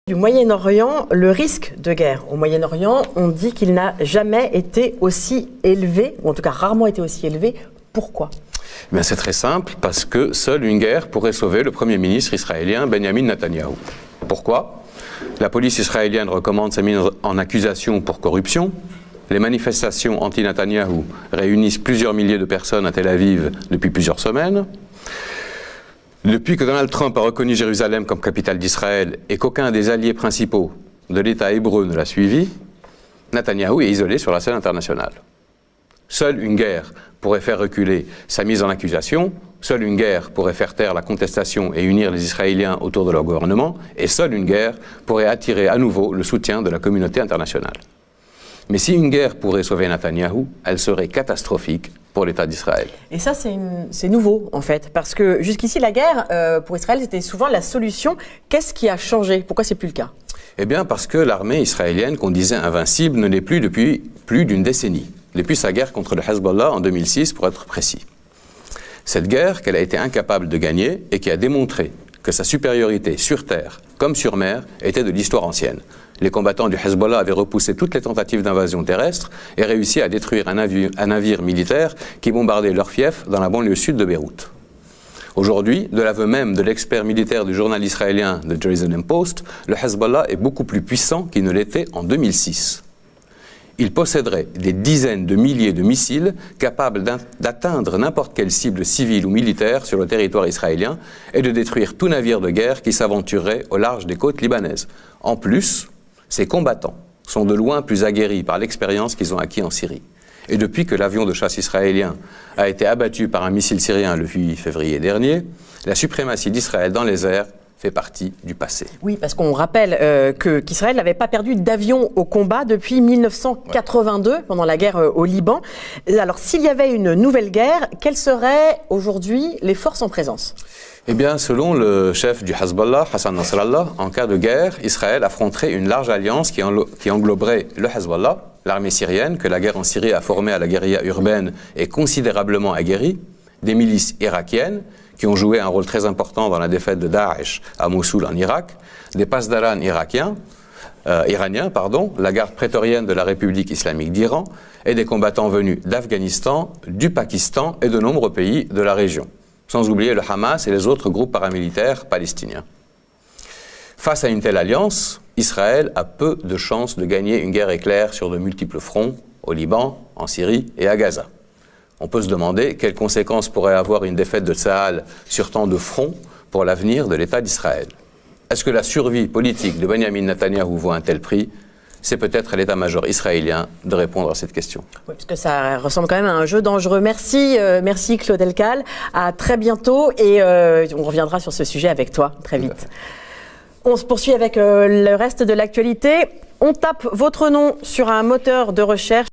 Du Moyen-Orient, le risque de guerre au Moyen-Orient, on dit qu'il n'a jamais été aussi élevé, ou en tout cas rarement été aussi élevé. Pourquoi ? C'est très simple, parce que seule une guerre pourrait sauver le Premier ministre israélien Benjamin Netanyahou. Pourquoi ? La police israélienne recommande sa mise en accusation pour corruption. Les manifestations anti-Netanyahou réunissent plusieurs milliers de personnes à Tel Aviv depuis plusieurs semaines. Depuis que Donald Trump a reconnu Jérusalem comme capitale d'Israël et qu'aucun des alliés principaux de l'État hébreu ne l'a suivi, Netanyahou est isolé sur la scène internationale. Seule une guerre pourrait faire reculer sa mise en accusation, seule une guerre pourrait faire taire la contestation et unir les Israéliens autour de leur gouvernement, et seule une guerre pourrait attirer à nouveau le soutien de la communauté internationale. Mais si une guerre pourrait sauver Netanyahou, elle serait catastrophique pour l'État d'Israël. Et ça, c'est nouveau, en fait, parce que jusqu'ici, la guerre, pour Israël, c'était souvent la solution. Qu'est-ce qui a changé ? Pourquoi c'est plus le cas ? Eh bien, parce que l'armée israélienne, qu'on disait invincible, ne l'est plus depuis plus d'une décennie. Depuis sa guerre contre le Hezbollah en 2006, pour être précis. Cette guerre qu'elle a été incapable de gagner et qui a démontré que sa supériorité sur terre comme sur mer était de l'histoire ancienne. Les combattants du Hezbollah avaient repoussé toutes les tentatives d'invasion terrestre et réussi à détruire un navire militaire qui bombardait leur fief dans la banlieue sud de Beyrouth. Aujourd'hui, de l'aveu même de l'expert militaire du journal israélien The Jerusalem Post, le Hezbollah est beaucoup plus puissant qu'il ne l'était en 2006. Il posséderait des dizaines de milliers de missiles capables d'atteindre n'importe quelle cible civile ou militaire sur le territoire israélien et de détruire tout navire de guerre qui s'aventurerait au large des côtes libanaises. En plus, ces combattants sont de loin plus aguerris par l'expérience qu'ils ont acquis en Syrie. Et depuis que l'avion de chasse israélien a été abattu par un missile syrien le 8 février dernier, la suprématie d'Israël dans les airs fait partie du passé. Oui, parce qu'on rappelle qu'Israël n'avait pas perdu d'avion au combat depuis 1982, pendant la guerre au Liban. Alors, s'il y avait une nouvelle guerre, quelles seraient aujourd'hui les forces en présence ? Eh bien, selon le chef du Hezbollah, Hassan Nasrallah, en cas de guerre, Israël affronterait une large alliance qui engloberait le Hezbollah, l'armée syrienne, que la guerre en Syrie a formée à la guérilla urbaine et considérablement aguerrie, des milices irakiennes, qui ont joué un rôle très important dans la défaite de Daesh à Mossoul en Irak, des pasdaran iraniens, la garde prétorienne de la République islamique d'Iran et des combattants venus d'Afghanistan, du Pakistan et de nombreux pays de la région, sans oublier le Hamas et les autres groupes paramilitaires palestiniens. Face à une telle alliance, Israël a peu de chances de gagner une guerre éclair sur de multiples fronts, au Liban, en Syrie et à Gaza. On peut se demander quelles conséquences pourrait avoir une défaite de Tsahal sur tant de fronts pour l'avenir de l'État d'Israël. Est-ce que la survie politique de Benjamin Netanyahou vaut un tel prix ? C'est peut-être à l'état-major israélien de répondre à cette question. Oui, parce que ça ressemble quand même à un jeu dangereux. Merci Claude Elkal. À très bientôt et on reviendra sur ce sujet avec toi très vite. On se poursuit avec le reste de l'actualité. On tape votre nom sur un moteur de recherche.